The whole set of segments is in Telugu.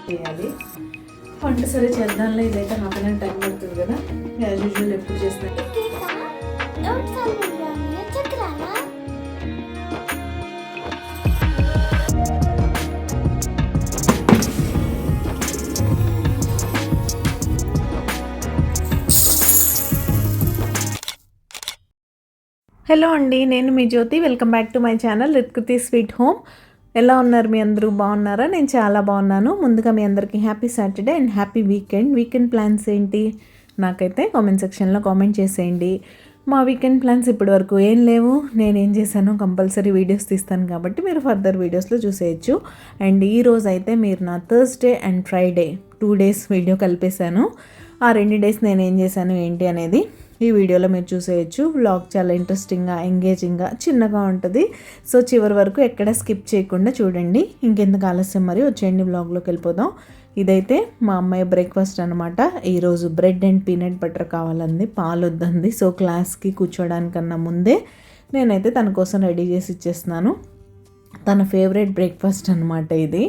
చేయాలి. వంట సరే చేద్దాంలో, ఇదైతే హాఫ్ అన్ అవర్ టైం పడుతుంది కదా, యాజ్ యూజువల్ ఎప్పుడు చేస్తాను. హలో అండి, నేను మీ Jyothi. Welcome back to my channel Rithkruthi sweet home. ఎలా ఉన్నారు మీ అందరూ? బాగున్నారా? నేను చాలా బాగున్నాను. ముందుగా మీ అందరికీ happy Saturday and happy weekend plans ఏంటి నాకైతే కామెంట్ సెక్షన్లో కామెంట్ చేసేయండి. మా వీకెండ్ ప్లాన్స్ ఇప్పటి వరకు ఏం లేవు. నేనేం చేశాను, కంపల్సరీ వీడియోస్ తీస్తాను కాబట్టి మీరు ఫర్దర్ వీడియోస్లో చూసేయచ్చు. అండ్ ఈరోజు అయితే మీరు నా Thursday and Friday 2 days video కలిపేశాను. ఆ 2 days నేనేం చేశాను ఏంటి అనేది ఈ వీడియోలో మీరు చూసేయచ్చు. వ్లాగ్ చాలా ఇంట్రెస్టింగ్గా, ఎంగేజింగ్గా, చిన్నగా ఉంటుంది. సో చివరి వరకు ఎక్కడ స్కిప్ చేయకుండా చూడండి. ఇంకెందుకు ఆలస్యం, మరి వచ్చేయండి వ్లాగ్లోకి వెళ్ళిపోదాం. ఇదైతే మా అమ్మాయి బ్రేక్ఫాస్ట్ అనమాట. ఈరోజు బ్రెడ్ అండ్ పీనట్ బటర్ కావాలంది, పాలు వద్దంది. సో క్లాస్కి కూర్చోడానికన్నా ముందే నేనైతే తన కోసం రెడీ చేసి ఇచ్చేస్తున్నాను. తన ఫేవరెట్ బ్రేక్ఫాస్ట్ అనమాట ఇది.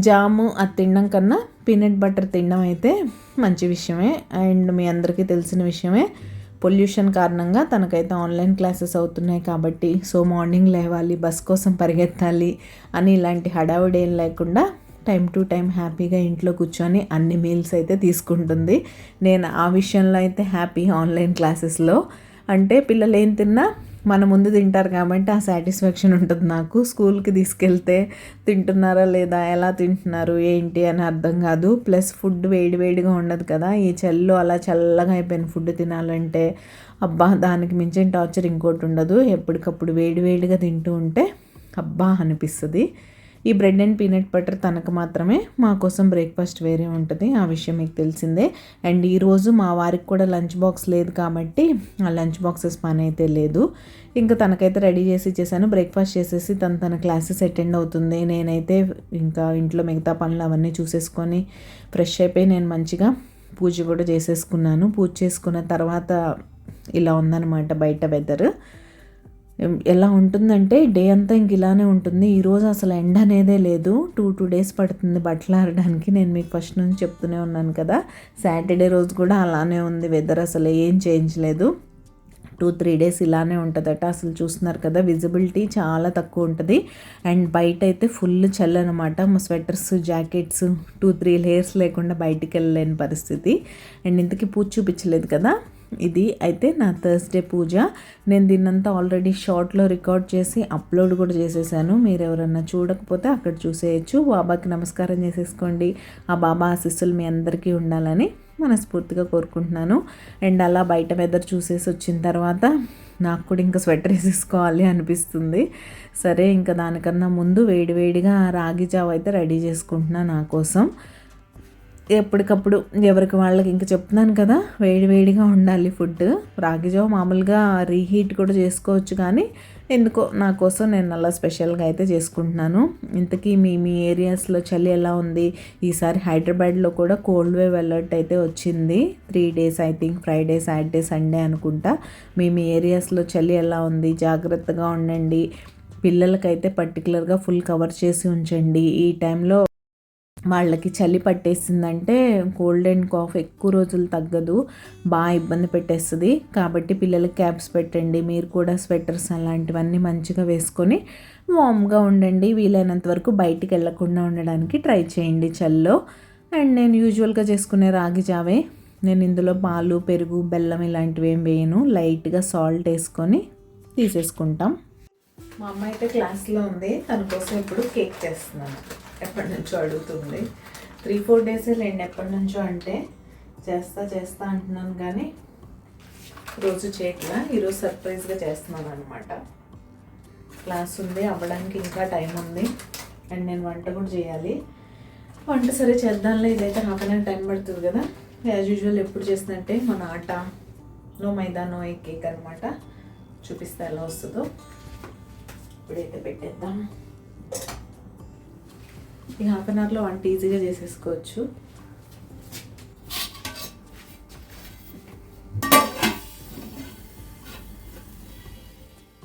జాము అది తినడం కన్నా పీనట్ బటర్ తినడం అయితే మంచి విషయమే. అండ్ మీ అందరికీ తెలిసిన విషయమే, పొల్యూషన్ కారణంగా తనకైతే ఆన్లైన్ క్లాసెస్ అవుతున్నాయి కాబట్టి, సో మార్నింగ్ లేవాలి, బస్ కోసం పరిగెత్తాలి అని ఇలాంటి హడావుడి ఏం లేకుండా టైం టు టైం హ్యాపీగా ఇంట్లో కూర్చొని అన్ని మీల్స్ అయితే తీసుకుంటుంది. నేను ఆ విషయంలో అయితే హ్యాపీ. ఆన్లైన్ క్లాసెస్లో అంటే పిల్లలు ఏం తిన్నా మన ముందు తింటారు కాబట్టి ఆ సాటిస్ఫాక్షన్ ఉంటుంది నాకు. స్కూల్కి తీసుకెళ్తే తింటున్నారా లేదా, ఎలా తింటున్నారు ఏంటి అని అర్థం కాదు. ప్లస్ ఫుడ్ వేడివేడిగా ఉండదు కదా, ఈ చల్లో అలా చల్లగా అయిపోయిన ఫుడ్ తినాలంటే అబ్బా, దానికి మించిన టార్చర్ ఇంకోటి ఉండదు. ఎప్పటికప్పుడు వేడివేడిగా తింటూ ఉంటే అబ్బా అనిపిస్తుంది. ఈ బ్రెడ్ అండ్ పీనట్ బటర్ తనకు మాత్రమే, మా కోసం బ్రేక్ఫాస్ట్ వేరే ఉంటుంది, ఆ విషయం మీకు తెలిసిందే. అండ్ ఈరోజు మా వారికి కూడా లంచ్ బాక్స్ లేదు కాబట్టి ఆ లంచ్ బాక్సెస్ పని అయితే లేదు. ఇంకా తనకైతే రెడీ చేసి ఇచ్చేసాను. బ్రేక్ఫాస్ట్ చేసేసి తన క్లాసెస్ అటెండ్ అవుతుంది. నేనైతే ఇంకా ఇంట్లో మిగతా పనులు అవన్నీ చూసేసుకొని ఫ్రెష్ అయిపోయి నేను మంచిగా పూజ కూడా చేసేసుకున్నాను. పూజ చేసుకున్న తర్వాత ఇలా ఉందన్నమాట బయట వెదర్. ఎలా ఉంటుందంటే డే అంతా ఇంక ఇలానే ఉంటుంది. ఈరోజు అసలు ఎండ అనేదే లేదు. 2 days పడుతుంది బట్టలు ఆరడానికి. నేను మీకు ఫస్ట్ నుంచి చెప్తూనే ఉన్నాను కదా, సాటర్డే రోజు కూడా అలానే ఉంది వెదర్, అసలు ఏం చేంజ్ లేదు. 2-3 days ఇలానే ఉంటుందట. అసలు చూస్తున్నారు కదా, విజిబిలిటీ చాలా తక్కువ ఉంటుంది. అండ్ బయట అయితే ఫుల్ చలి అనమాట. మా స్వెటర్స్, జాకెట్స్ 2-3 layers లేకుండా బయటికి వెళ్ళలేని పరిస్థితి. అండ్ ఇంతకీ పూజ చూపించలేదు కదా, ఇది అయితే నా థర్స్డే పూజ. నేను దీన్నంతా ఆల్రెడీ షార్ట్లో రికార్డ్ చేసి అప్లోడ్ కూడా చేసేసాను. మీరు ఎవరన్నా చూడకపోతే అక్కడ చూసేయచ్చు. బాబాకి నమస్కారం చేసేసుకోండి. ఆ బాబా ఆశీస్సులు మీ అందరికీ ఉండాలని మనస్ఫూర్తిగా కోరుకుంటున్నాను. అండ్ అలా బయట వెదర్ చూసేసి వచ్చిన తర్వాత నాకు కూడా ఇంకా స్వెటర్ వేసేసుకోవాలి అనిపిస్తుంది. సరే, ఇంకా దానికన్నా ముందు వేడివేడిగా రాగి జావ అయితే రెడీ చేసుకుంటున్నాను నా కోసం. ఎప్పటికప్పుడు ఎవరికి వాళ్ళకి ఇంకా చెప్తున్నాను కదా, వేడివేడిగా ఉండాలి ఫుడ్. రాగి జావ మామూలుగా రీహీట్ కూడా చేసుకోవచ్చు, కానీ ఎందుకో నా కోసం నేను అలా స్పెషల్గా అయితే చేసుకుంటున్నాను. ఇంతకీ మీ ఏరియాస్లో చలి ఎలా ఉంది? ఈసారి హైదరాబాద్లో కూడా కోల్డ్ వేవ్ అలర్ట్ అయితే వచ్చింది. 3 days I think, Friday, Saturday, Sunday అనుకుంటా. మీ ఏరియాస్లో చలి ఎలా ఉంది? జాగ్రత్తగా ఉండండి. పిల్లలకైతే పర్టికులర్గా ఫుల్ కవర్ చేసి ఉంచండి. ఈ టైంలో వాళ్ళకి చలి పట్టేసిందంటే కోల్డ్ అండ్ కాఫ్ ఎక్కువ రోజులు తగ్గదు, బాగా ఇబ్బంది పెట్టేస్తుంది. కాబట్టి పిల్లలకి క్యాప్స్ పెట్టండి. మీరు కూడా స్వెటర్స్ అలాంటివన్నీ మంచిగా వేసుకొని వామ్గా ఉండండి. వీలైనంత వరకు బయటికి వెళ్ళకుండా ఉండడానికి ట్రై చేయండి చల్లో. అండ్ నేను యూజువల్గా చేసుకునే రాగి జావే. నేను ఇందులో పాలు, పెరుగు, బెల్లం ఇలాంటివి ఏం వేయను. లైట్గా సాల్ట్ వేసుకొని తీసేసుకుంటాం. మా అమ్మాయి అయితే క్లాస్లో ఉంది. తన కోసం ఇప్పుడు కేక్ చేస్తున్నాను. ఎప్పటి నుంచో అడుగుతుంది. 3-4 days లేండి, ఎప్పటి నుంచో అంటే చేస్తా అంటున్నాను, కానీ రోజు చేయట్లా. ఈరోజు సర్ప్రైజ్గా చేస్తున్నాను అనమాట. క్లాస్ ఉంది, అవ్వడానికి ఇంకా టైం ఉంది. అండ్ నేను వంట కూడా చేయాలి. వంట సరే చేద్దాంలే, ఇదైతే హాఫ్ అన్ అవర్ టైం పడుతుంది కదా. యాజ్ యూజువల్ ఎప్పుడు చేస్తుందంటే మన ఆట నో మైదా నో ఎగ్ కేక్ అనమాట. చూపిస్తా ఎలా వస్తుందో. ఇప్పుడైతే పెట్టేద్దాం. ఈ హాఫ్ అన్ అవర్లో వంట ఈజీగా చేసేసుకోవచ్చు.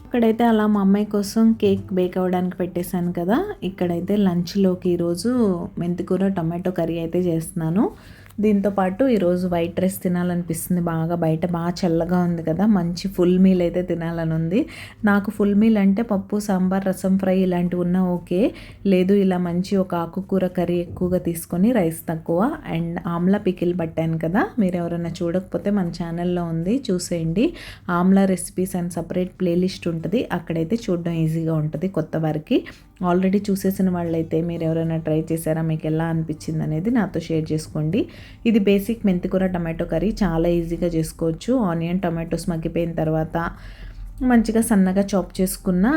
ఇక్కడైతే అలా మా అమ్మాయి కోసం కేక్ బేక్ అవ్వడానికి పెట్టేశాను కదా. ఇక్కడైతే లంచ్లోకి ఈరోజు మెంతికూర టమాటో కర్రీ అయితే చేస్తున్నాను. దీంతోపాటు ఈరోజు వైట్ రైస్ తినాలనిపిస్తుంది బాగా. బయట బాగా చల్లగా ఉంది కదా, మంచి ఫుల్ మీల్ అయితే తినాలని ఉంది. నాకు ఫుల్ మీల్ అంటే పప్పు, సాంబార్, రసం, ఫ్రై ఇలాంటివి ఉన్నా ఓకే. లేదు ఇలా మంచి ఒక ఆకుకూర కర్రీ ఎక్కువగా తీసుకొని రైస్ తక్కువ అండ్ ఆమ్లా పికిల్ పట్టాను కదా. మీరు ఎవరైనా చూడకపోతే మన ఛానల్లో ఉంది, చూసేయండి. Amla recipes and separate playlist ఉంటుంది, అక్కడైతే చూడడం ఈజీగా ఉంటుంది కొత్త వారికి. ఆల్రెడీ చూసేసిన వాళ్ళైతే మీరు ఎవరైనా ట్రై చేశారా, మీకు ఎలా అనిపించింది అనేది నాతో షేర్ చేసుకోండి. ఇది బేసిక్ మెంతికూర టమాటో కర్రీ, చాలా ఈజీగా చేసుకోవచ్చు. ఆనియన్ టమాటోస్ మగ్గిపోయిన తర్వాత మంచిగా సన్నగా చాప్ చేసుకున్న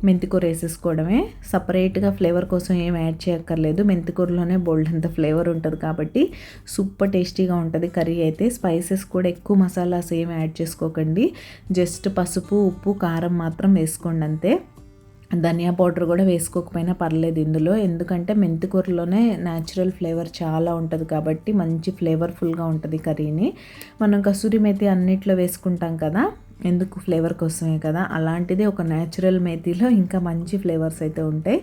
మెంతికూర వేసేసుకోవడమే. సపరేట్గా ఫ్లేవర్ కోసం ఏం యాడ్ చేయక్కర్లేదు, మెంతికూరలోనే బోల్డ్ అంత ఫ్లేవర్ ఉంటుంది కాబట్టి సూపర్ టేస్టీగా ఉంటుంది కర్రీ అయితే. స్పైసెస్ కూడా ఎక్కువ మసాలాస్ ఏం యాడ్ చేసుకోకండి, జస్ట్ పసుపు, ఉప్పు, కారం మాత్రం వేసుకోండి అంతే. ధనియా పౌడర్ కూడా వేసుకోకపోయినా పర్లేదు ఇందులో, ఎందుకంటే మెంతికూరలోనే న్యాచురల్ ఫ్లేవర్ చాలా ఉంటుంది కాబట్టి మంచి ఫ్లేవర్ఫుల్గా ఉంటుంది కర్రీని. మనం కసూరి మేతి అన్నిట్లో వేసుకుంటాం కదా, ఎందుకు ఫ్లేవర్ కోసమే కదా, అలాంటిది ఒక న్యాచురల్ మేతిలో ఇంకా మంచి ఫ్లేవర్స్ అయితే ఉంటాయి.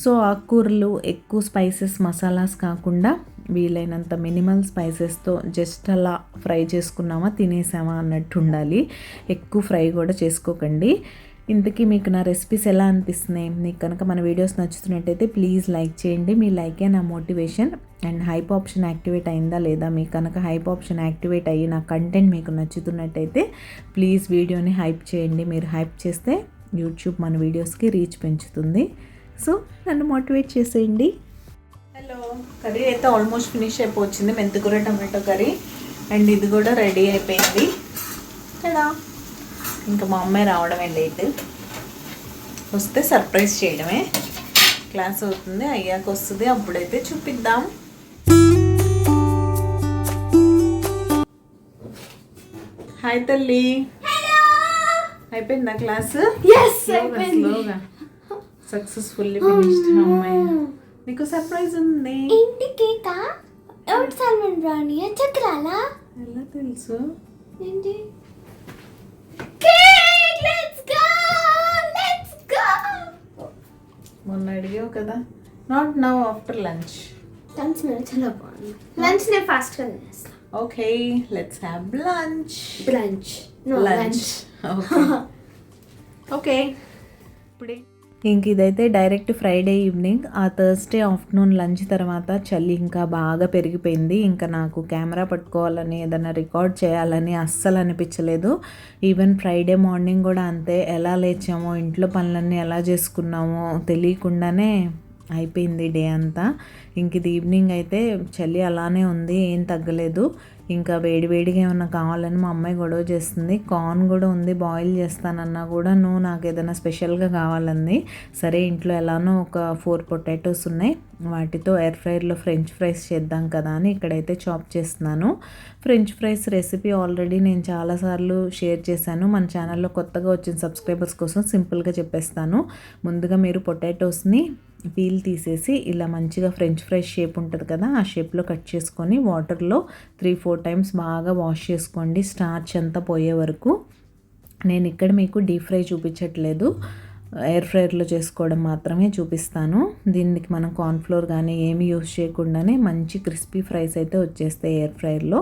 సో ఆకుకూరలు ఎక్కువ స్పైసెస్ మసాలాస్ కాకుండా వీలైనంత మినిమల్ స్పైసెస్తో జస్ట్ అలా ఫ్రై చేసుకున్నామా తినేసామా అన్నట్టు ఉండాలి. ఎక్కువ ఫ్రై కూడా చేసుకోకండి. ఇంతకీ మీకు నా రెసిపీస్ ఎలా అనిపిస్తున్నాయి? మీకు కనుక మన వీడియోస్ నచ్చుతున్నట్టయితే ప్లీజ్ లైక్ చేయండి. మీ లైకే నా motivation. And hype option activate అయిందా లేదా, మీకు కనుక హైప్ ఆప్షన్ యాక్టివేట్ అయ్యి నా కంటెంట్ మీకు నచ్చుతున్నట్టయితే ప్లీజ్ వీడియోని హైప్ చేయండి. మీరు హైప్ చేస్తే యూట్యూబ్ మన వీడియోస్కి రీచ్ పెంచుతుంది. సో నన్ను మోటివేట్ చేసేయండి. హలో, కర్రీ అయితే ఆల్మోస్ట్ ఫినిష్ అయిపోయింది, మెంతికూర టమాటో కర్రీ. అండ్ ఇది కూడా రెడీ అయిపోయింది కదా. ఇంకా మా అమ్మాయి రావడమే లేట్, వస్తే సర్ప్రైజ్ చేయడమే. క్లాస్ అవుతుంది, అయ్యాక వస్తుంది, అప్పుడైతే చూపిద్దాం. హాయ్ తల్లి, అయిపోయిందా క్లాస్? స్లోగా సక్సెస్ఫుల్లీ ఫినిష్డ్. అమ్మాయి నీకు సర్ప్రైజ్ ఉంది. ఎలా తెలుసు? మొన్న అడిగావు కదా. Not now, after lunch. Lunch చాలా బాగుంది. లంచ్ నేను ఫాస్ట్గా తినేస్తాను. Okay, let's have lunch. Lunch okay. ఇప్పుడే ఇంక ఇదైతే డైరెక్ట్ ఫ్రైడే ఈవినింగ్. ఆ థర్స్డే ఆఫ్టర్నూన్ లంచ్ తర్వాత చలి ఇంకా బాగా పెరిగిపోయింది. ఇంకా నాకు కెమెరా పట్టుకోవాలని, ఏదైనా రికార్డ్ చేయాలని అస్సలు అనిపించలేదు. ఈవెన్ ఫ్రైడే మార్నింగ్ కూడా అంతే. ఎలా లేచామో, ఇంట్లో పనులన్నీ ఎలా చేసుకున్నామో తెలియకుండానే అయిపోయింది డే అంతా. ఇంక ఇది ఈవినింగ్ అయితే చలి అలానే ఉంది, ఏం తగ్గలేదు. ఇంకా వేడివేడిగా ఏమన్నా కావాలని మా అమ్మాయి గొడవ చేస్తుంది. కార్న్ కూడా ఉంది, బాయిల్ చేస్తానన్నా కూడా నువ్వు నాకు ఏదైనా స్పెషల్గా కావాలంది. సరే, ఇంట్లో ఎలానో ఒక 4 పొటాటోస్ ఉన్నాయి, వాటితో ఎయిర్ ఫ్రైర్లో ఫ్రెంచ్ ఫ్రైస్ చేద్దాం కదా అని ఇక్కడైతే చాప్ చేస్తున్నాను. ఫ్రెంచ్ ఫ్రైస్ రెసిపీ ఆల్రెడీ నేను చాలాసార్లు షేర్ చేశాను. మన ఛానల్లో కొత్తగా వచ్చిన సబ్స్క్రైబర్స్ కోసం సింపుల్గా చెప్పేస్తాను. ముందుగా మీరు పొటాటోస్ని పీల్ తీసేసి ఇలా మంచిగా ఫ్రెంచ్ ఫ్రైస్ షేప్ ఉంటుంది కదా, ఆ షేప్లో కట్ చేసుకొని వాటర్లో 3-4 టైమ్స్ బాగా వాష్ చేసుకోండి, స్టార్చ్ అంతా పోయే వరకు. నేను ఇక్కడ మీకు డీప్ ఫ్రై చూపించట్లేదు, ఎయిర్ ఫ్రైర్లో చేసుకోవడం మాత్రమే చూపిస్తాను. దీనికి మనం కార్న్ఫ్లోర్ కానీ ఏమి యూస్ చేయకుండానే మంచి క్రిస్పీ ఫ్రైస్ అయితే వచ్చేస్తాయి ఎయిర్ ఫ్రైర్లో.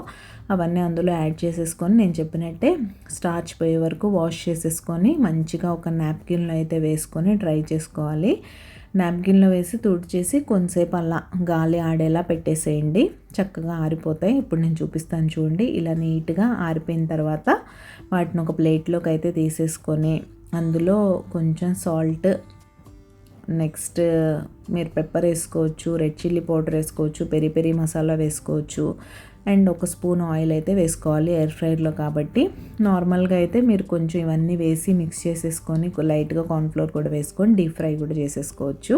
అవన్నీ అందులో యాడ్ చేసేసుకొని నేను చెప్పినట్టే స్టార్చ్ పోయే వరకు వాష్ చేసేసుకొని మంచిగా ఒక నాప్కిన్లో అయితే వేసుకొని డ్రై చేసుకోవాలి. నాప్కిన్లో వేసి తుడిచేసి కొంతసేపు అలా గాలి ఆడేలా పెట్టేసేయండి, చక్కగా ఆరిపోతాయి. ఇప్పుడు నేను చూపిస్తాను చూడండి. ఇలా నీట్గా ఆరిపోయిన తర్వాత వాటిని ఒక ప్లేట్లోకి అయితే తీసేసుకొని అందులో కొంచెం సాల్ట్, నెక్స్ట్ మీరు పెప్పర్ వేసుకోవచ్చు, రెడ్ చిల్లీ పౌడర్ వేసుకోవచ్చు, పెరి పెరి మసాలా వేసుకోవచ్చు, అండ్ ఒక స్పూన్ ఆయిల్ అయితే వేసుకోవాలి ఎయిర్ ఫ్రైర్లో కాబట్టి. నార్మల్గా అయితే మీరు కొంచెం ఇవన్నీ వేసి మిక్స్ చేసేసుకొని లైట్గా కార్న్ఫ్లోర్ కూడా వేసుకొని డీప్ ఫ్రై కూడా చేసేసుకోవచ్చు.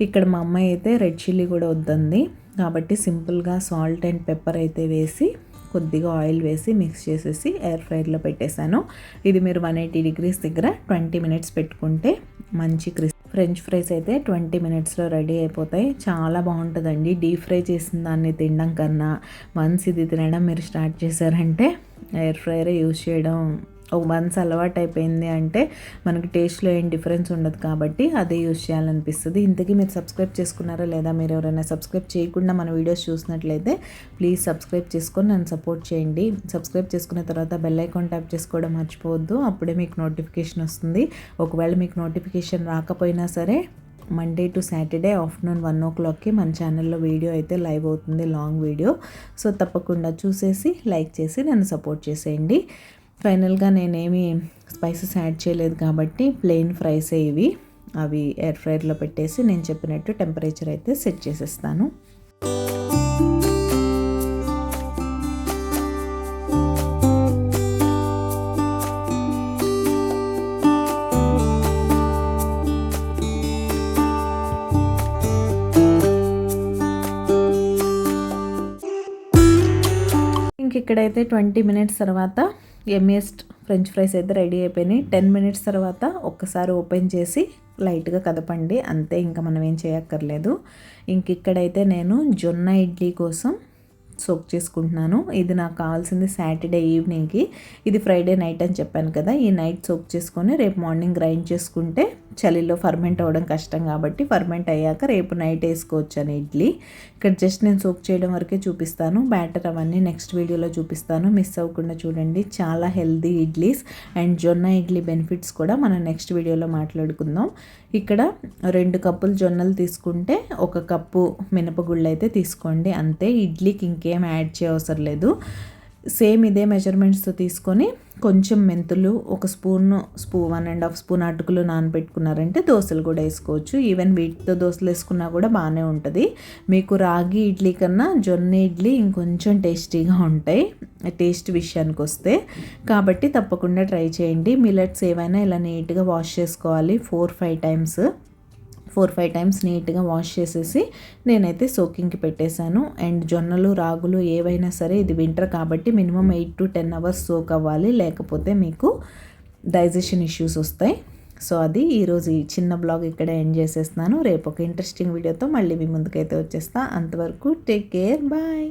ఇక్కడ మా అమ్మాయి అయితే రెడ్ చిల్లీ కూడా వద్దంది కాబట్టి సింపుల్గా సాల్ట్ అండ్ పెప్పర్ అయితే వేసి కొద్దిగా ఆయిల్ వేసి మిక్స్ చేసేసి ఎయిర్ ఫ్రైర్లో పెట్టేశాను. ఇది మీరు 180 degrees దగ్గర 20 minutes పెట్టుకుంటే మంచి ఫ్రెంచ్ ఫ్రైస్ అయితే 20 మినిట్స్లో రెడీ అయిపోతాయి. చాలా బాగుంటుందండి. డీప్ ఫ్రై చేసిన దాన్ని తినడం కన్నా వన్స్ ఇది తినడం మీరు స్టార్ట్ చేశారంటే ఎయిర్ ఫ్రైయర్ యూజ్ చేయడం వన్స్ అలవాటు అయిపోయింది అంటే మనకి టేస్ట్లో ఏం డిఫరెన్స్ ఉండదు కాబట్టి అదే యూజ్ చేయాలనిపిస్తుంది. ఇంతకీ మీరు సబ్స్క్రైబ్ చేసుకున్నారా లేదా? మీరు ఎవరైనా సబ్స్క్రైబ్ చేయకుండా మన వీడియోస్ చూసినట్లయితే ప్లీజ్ సబ్స్క్రైబ్ చేసుకొని నన్ను సపోర్ట్ చేయండి. సబ్స్క్రైబ్ చేసుకున్న తర్వాత బెల్ ఐకాన్ ట్యాప్ చేసుకోవడం మర్చిపోవద్దు. అప్పుడే మీకు నోటిఫికేషన్ వస్తుంది. ఒకవేళ మీకు నోటిఫికేషన్ రాకపోయినా సరే మండే టు సాటర్డే ఆఫ్టర్నూన్ 1 o'clockకి మన ఛానల్లో వీడియో అయితే లైవ్ అవుతుంది, లాంగ్ వీడియో. సో తప్పకుండా చూసేసి లైక్ చేసి నన్ను సపోర్ట్ చేసేయండి. ఫైనల్గా నేనేమి స్పైసెస్ యాడ్ చేయలేదు కాబట్టి ప్లెయిన్ ఫ్రైసే ఇవి. అవి ఎయిర్ ఫ్రైయర్లో పెట్టేసి నేను చెప్పినట్టు టెంపరేచర్ అయితే సెట్ చేసేస్తాను. ఇక్కడైతే 20 మినిట్స్ తర్వాత ఎమ్మియస్ట్ ఫ్రెంచ్ ఫ్రైస్ అయితే రెడీ అయిపోయినాయి. 10 మినిట్స్ తర్వాత ఒక్కసారి ఓపెన్ చేసి లైట్గా కదపండి, అంతే. ఇంకా మనం ఏం చేయక్కర్లేదు. ఇక్కడైతే నేను జొన్న ఇడ్లీ కోసం సోక్ చేసుకుంటున్నాను. ఇది నాకు కావాల్సింది సాటర్డే ఈవినింగ్కి. ఇది ఫ్రైడే నైట్ అని చెప్పాను కదా. ఈ నైట్ సోక్ చేసుకొని రేపు మార్నింగ్ గ్రైండ్ చేసుకుంటే చలిలో ఫర్మెంట్ అవ్వడం కష్టం కాబట్టి ఫర్మెంట్ అయ్యాక రేపు నైట్ వేసుకోవచ్చు అని ఇడ్లీ. ఇక్కడ జస్ట్ నేను సోక్ చేయడం వరకే చూపిస్తాను. బ్యాటర్ అవన్నీ నెక్స్ట్ వీడియోలో చూపిస్తాను, మిస్ అవ్వకుండా చూడండి. చాలా హెల్దీ ఇడ్లీస్ అండ్ జొన్న ఇడ్లీ బెనిఫిట్స్ కూడా మనం నెక్స్ట్ వీడియోలో మాట్లాడుకుందాం. ఇక్కడ 2 కప్పులు జొన్నలు తీసుకుంటే 1 కప్పు మినపగుళ్ళు అయితే తీసుకోండి, అంతే. ఇడ్లీకి ఇంకేం యాడ్ చేయవసరం లేదు. సేమ్ ఇదే మెజర్మెంట్స్తో తీసుకొని కొంచెం మెంతులు, 1 స్పూన్ 1.5 స్పూన్ అటుకులు నానబెట్టుకున్నారంటే దోశలు కూడా వేసుకోవచ్చు. ఈవెన్ వీటితో దోశలు వేసుకున్నా కూడా బాగానే ఉంటుంది. మీకు రాగి ఇడ్లీ కన్నా జొన్న ఇడ్లీ ఇంకొంచెం టేస్టీగా ఉంటాయి టేస్ట్ విషయానికి వస్తే. కాబట్టి తప్పకుండా ట్రై చేయండి. మిల్లెట్స్ ఏవైనా ఇలా నీట్గా వాష్ చేసుకోవాలి 4-5 టైమ్స్ నీట్గా వాష్ చేసేసి నేనైతే సోకింగ్కి పెట్టేశాను. అండ్ జొన్నలు, రాగులు ఏవైనా సరే ఇది వింటర్ కాబట్టి మినిమం 8 to 10 hours సోక్ అవ్వాలి, లేకపోతే మీకు డైజెషన్ ఇష్యూస్ వస్తాయి. సో అది ఈరోజు ఈ చిన్న బ్లాగ్ ఇక్కడ ఎండ్ చేసేస్తున్నాను. రేపు ఒక ఇంట్రెస్టింగ్ వీడియోతో మళ్ళీ మీ ముందుకైతే వచ్చేస్తా. అంతవరకు టేక్ కేర్, బాయ్.